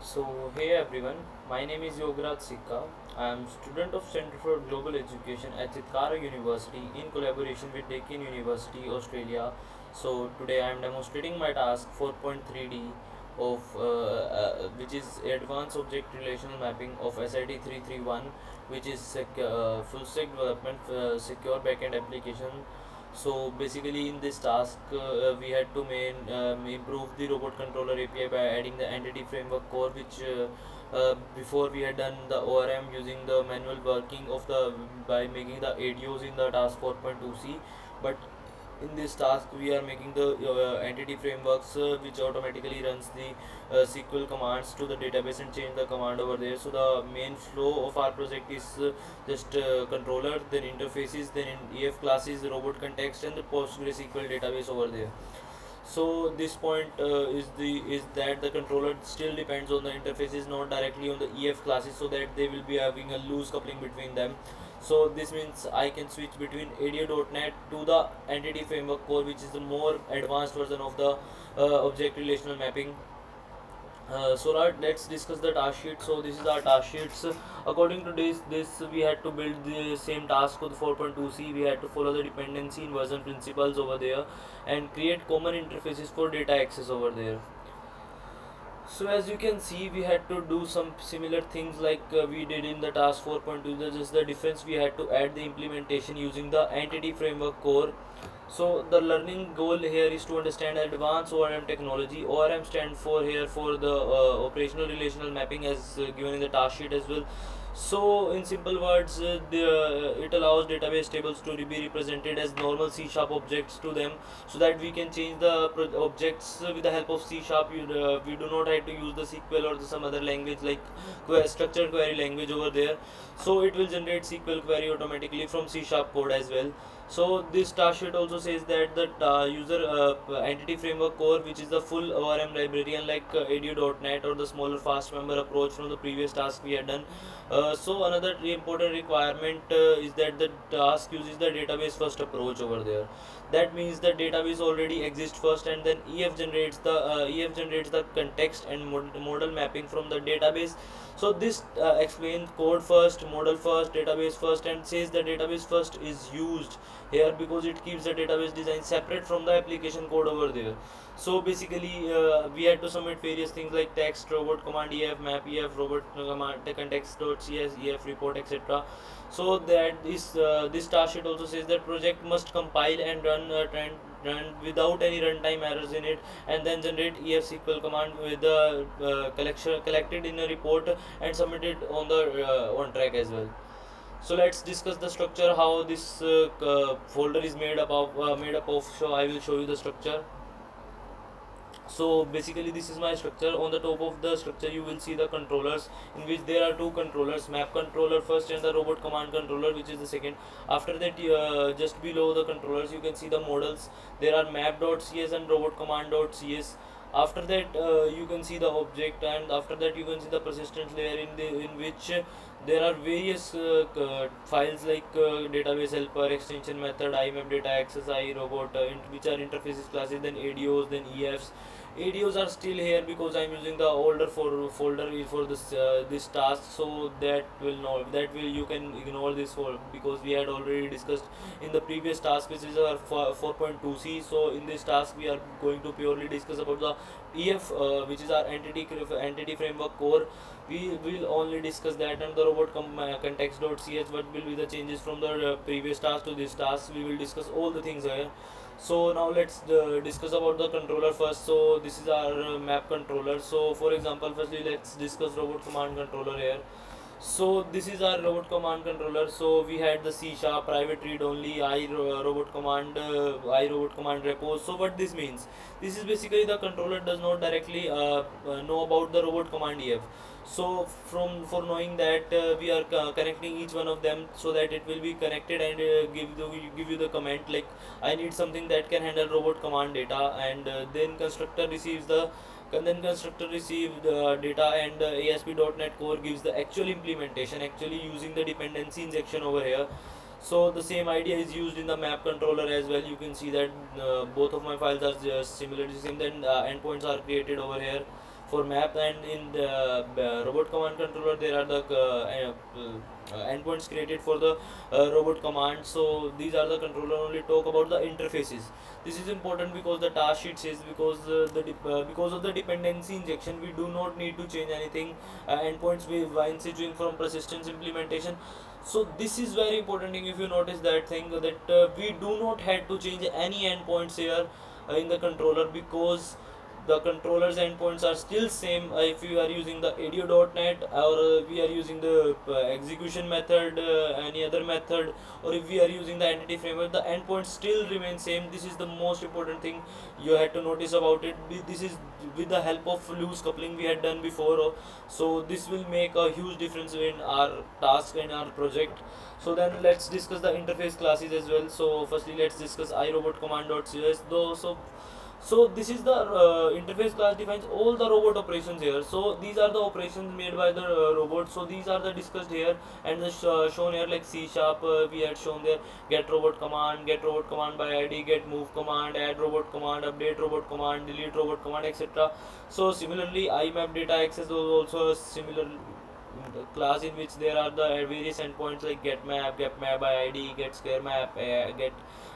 Hey everyone, my name is Yograj Sikka. I am student of Center for Global Education at Chitkara University in collaboration with Deakin University, Australia. So, today I am demonstrating my task 4.3D of which is Advanced Object Relational Mapping of SIT 331, which is full stack development secure backend application. So basically in this task we had to improve the robot controller API by adding the entity framework core, which before we had done the ORM using the manual working of the by making the ADOs in the task 4.2c. But in this task we are making the entity frameworks which automatically runs the SQL commands to the database and change the command over there. So the main flow of our project is just controller, then interfaces, then in EF classes, robot context, and the PostgreSQL database over there. So this point is that the controller still depends on the interfaces, not directly on the EF classes, so that they will be having a loose coupling between them. So this means I can switch between ADO.NET to the entity framework core, which is the more advanced version of the object relational mapping. Let's discuss the task sheet. So this is our task sheets. According to this we had to build the same task with 4.2c. We had to follow the dependency inversion principles over there and create common interfaces for data access over there. So as you can see, we had to do some similar things like we did in the task 4.2. Just the difference, we had to add the implementation using the entity framework core. So the learning goal here is to understand advanced ORM technology. ORM stand for here for the operational relational mapping, as given in the task sheet as well. So in simple words, it allows database tables to be represented as normal C# objects to them, so that we can change the objects with the help of C#. We do not have to use the SQL or some other language like structured query language over there. So it will generate SQL query automatically from C# code as well. So this task sheet also says that the user entity framework core, which is the full ORM library, unlike ADO.NET or the smaller fast member approach from the previous task we had done. So another important requirement is that the task uses the database first approach over there. That means the database already exists first, and then EF generates the context and model mapping from the database. So this explains code first, model first, database first, and says the database first is used here because it keeps the database design separate from the application code over there. So basically we had to submit various things like text, robot command, EF, map, EF, robot command, context.cs, EF report, etc. So that this task sheet also says that project must compile and run without any runtime errors in it, and then generate EF SQL command with the collection collected in a report and submitted on the on track as well. So let's discuss the structure, how this folder is made up of. So I will show you the structure. So basically this is my structure. On the top of the structure you will see the controllers, in which there are two controllers, map controller first and the robot command controller, which is the second. After that just below the controllers you can see the models. There are map.cs and robot command.cs. After that you can see the object, and after that you can see the persistence layer, in which there are various files like database helper, extension method, imap data access, irobot, which are interfaces classes, then ADOs, then EFs. ADOs are still here because I'm using the older folder for this task, so that will you can ignore this for, because we had already discussed in the previous task, which is our 4.2c. So in this task we are going to purely discuss about the EF, which is our entity framework core. We will only discuss that, and the robot context.ch, what will be the changes from the previous task to this task. We will discuss all the things here. So now let's discuss about the controller first. So this is our map controller. So for example, firstly let's discuss robot command controller here. So this is our robot command controller. So we had the C# private read only, robot command repos. So what this means, this is basically the controller does not directly know about the robot command EF. So for knowing that we are connecting each one of them, so that it will be connected and give you the comment like I need something that can handle robot command data, and then constructor receives the then constructor receives the data, and ASP.NET Core gives the actual implementation, actually using the dependency injection over here. So the same idea is used in the map controller as well. You can see that both of my files are just similarly same. Then endpoints are created over here for map. And in the robot command controller there are the endpoints created for the robot command. So these are the controller only talk about the interfaces. This is important because the task sheet says, because of the dependency injection we do not need to change anything endpoints we while switching from persistence implementation. So this is very important thing. If you notice that thing, that we do not have to change any endpoints here in the controller, because the controllers endpoints are still same. If you are using the ADO.NET, or we are using the execution method, any other method, or if we are using the entity framework, the endpoints still remain same. This is the most important thing you had to notice about it. This is with the help of loose coupling we had done before. So this will make a huge difference in our task and our project. So then let's discuss the interface classes as well. So firstly let's discuss iRobotCommand.cs. So this is the interface class defines all the robot operations here. So these are the operations made by the robot. So these are the discussed here and the shown here, like C sharp, we had shown there get robot command, get robot command by ID, get move command, add robot command, update robot command, delete robot command, etc. So similarly IMAP data access was also a similar class in which there are the various endpoints like get map, get map by ID, get square map, get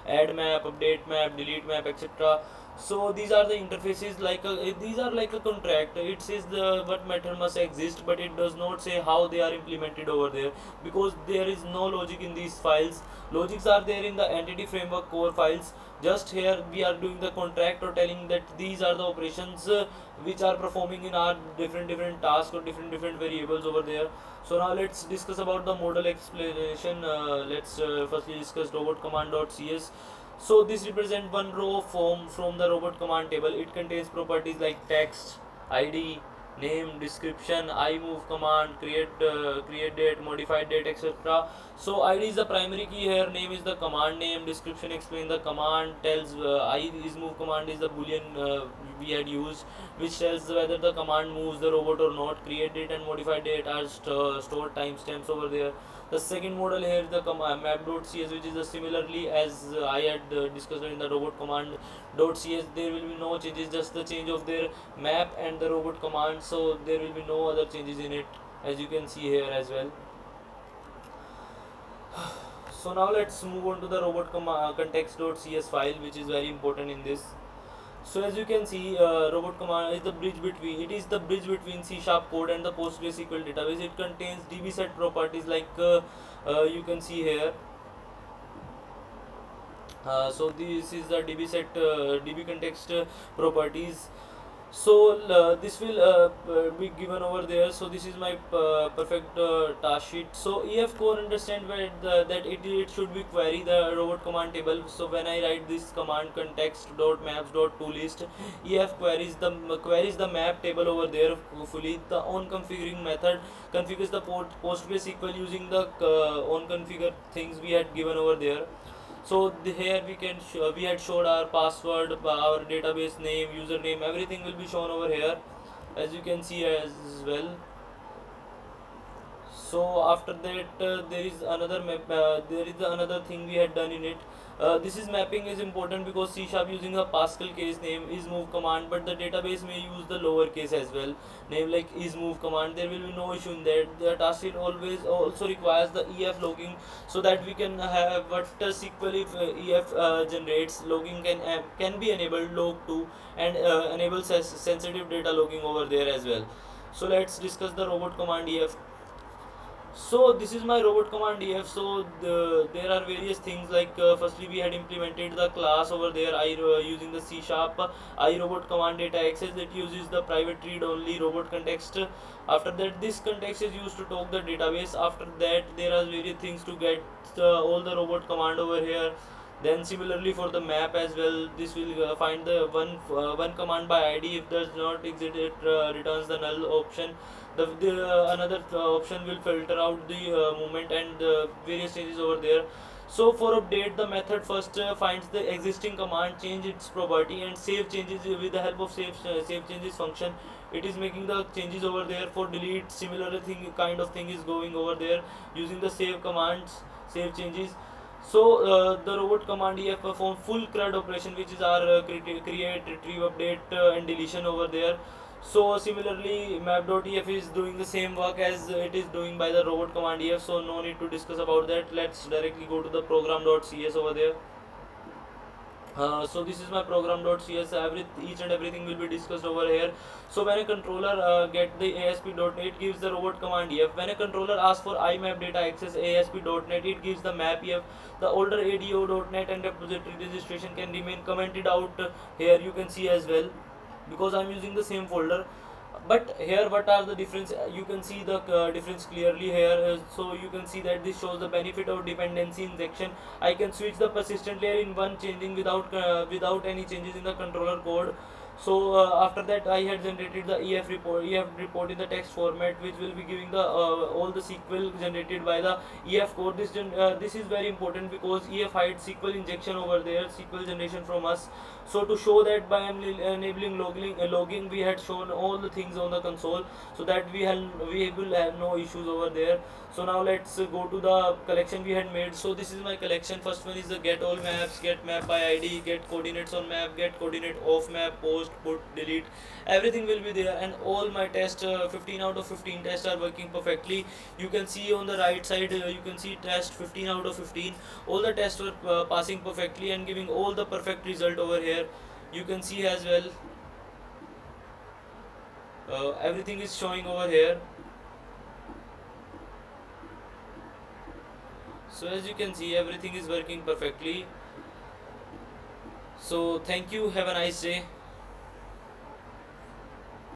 add map, update map, delete map, etc. So these are the interfaces, like these are like a contract. It says the what method must exist, but it does not say how they are implemented over there, because there is no logic in these files. Logics are there in the entity framework core files. Just here we are doing the contract or telling that these are the operations which are performing in our different tasks or different variables over there. So now let's discuss about the model explanation. Let's firstly discuss robot command.cs. So this represents one row form from the robot command table. It contains properties like text, ID, name, description, imove command, create date, modify date, etc. So ID is the primary key here, name is the command name, description explain the command, tells I is move command is the boolean we had used, which tells whether the command moves the robot or not. Create date and modify date are stored timestamps over there. The second model here is the map.cs, which is the similarly as I had discussed in the robot command.cs. There will be no changes, just the change of their map and the robot command. So there will be no other changes in it, as you can see here as well. So now let's move on to the robot context.cs file, which is very important in this. So as you can see, robot command is the bridge between, it is the bridge between C sharp code and the PostgreSQL database. It contains DB set properties like you can see here. So this is the DB set DB context properties. So this will be given over there. So this is my perfect task sheet. So EF core understand that it should be query the robot command table. So when I write this command context dot maps dot toList, EF queries the map table over there fully. The on configuring method configures the PostgreSQL using the on configure things we had given over there. So here we had showed our password, our database name, username, everything will be shown over here, as you can see as well. So after that there is another thing we had done in it. This is mapping is important because C sharp using a Pascal case name is move command, but the database may use the lower case as well, name like is move command. There will be no issue in that. The task sheet always also requires the EF logging, so that we can have what SQL if EF generates logging can be enabled log 2 and enable sensitive data logging over there as well. So let's discuss the robot command EF. So this is my robot command EF. So there are various things like firstly we had implemented the class over there using the C sharp iRobot command data access that uses the private read only robot context. After that this context is used to talk the database. After that there are various things to get all the robot command over here. Then similarly for the map as well, this will find the one command by ID. If does not exist, it returns the null option. The another option will filter out the movement and various changes over there. So for update, the method first finds the existing command, change its property, and save changes with the help of save changes function. It is making the changes over there. For delete, similar thing kind of thing is going over there using the save commands, save changes. So the robot command EF perform full CRUD operation, which is our create, retrieve, update, and deletion over there. So similarly, map.ef is doing the same work as it is doing by the robot command ef, so no need to discuss about that. Let's directly go to the program.cs over there. So this is my program.cs. Each and everything will be discussed over here. So when a controller get the ASP.NET, it gives the robot command ef. When a controller asks for IMAP data access ASP.NET, it gives the map ef. The older ADO.NET and repository registration can remain commented out here. You can see as well, because I'm using the same folder. But here what are the difference, you can see the difference clearly here. So you can see that this shows the benefit of dependency injection. I can switch the persistent layer in one changing without any changes in the controller code. So after that I had generated the ef report in the text format, which will be giving the all the SQL generated by the ef code. This is very important because ef hides SQL injection over there, SQL generation from us. So to show that by enabling logging, we had shown all the things on the console, so that we will have no issues over there. So now let's go to the collection we had made. So this is my collection. First one is the get all maps, get map by id, get coordinates on map, get coordinate off map, post, put, delete. Everything will be there, and all my tests, 15 out of 15 tests are working perfectly. You can see on the right side, you can see test 15 out of 15. All the tests were passing perfectly and giving all the perfect result over here. You can see as well, everything is showing over here. So as you can see, everything is working perfectly. So thank you, have a nice day.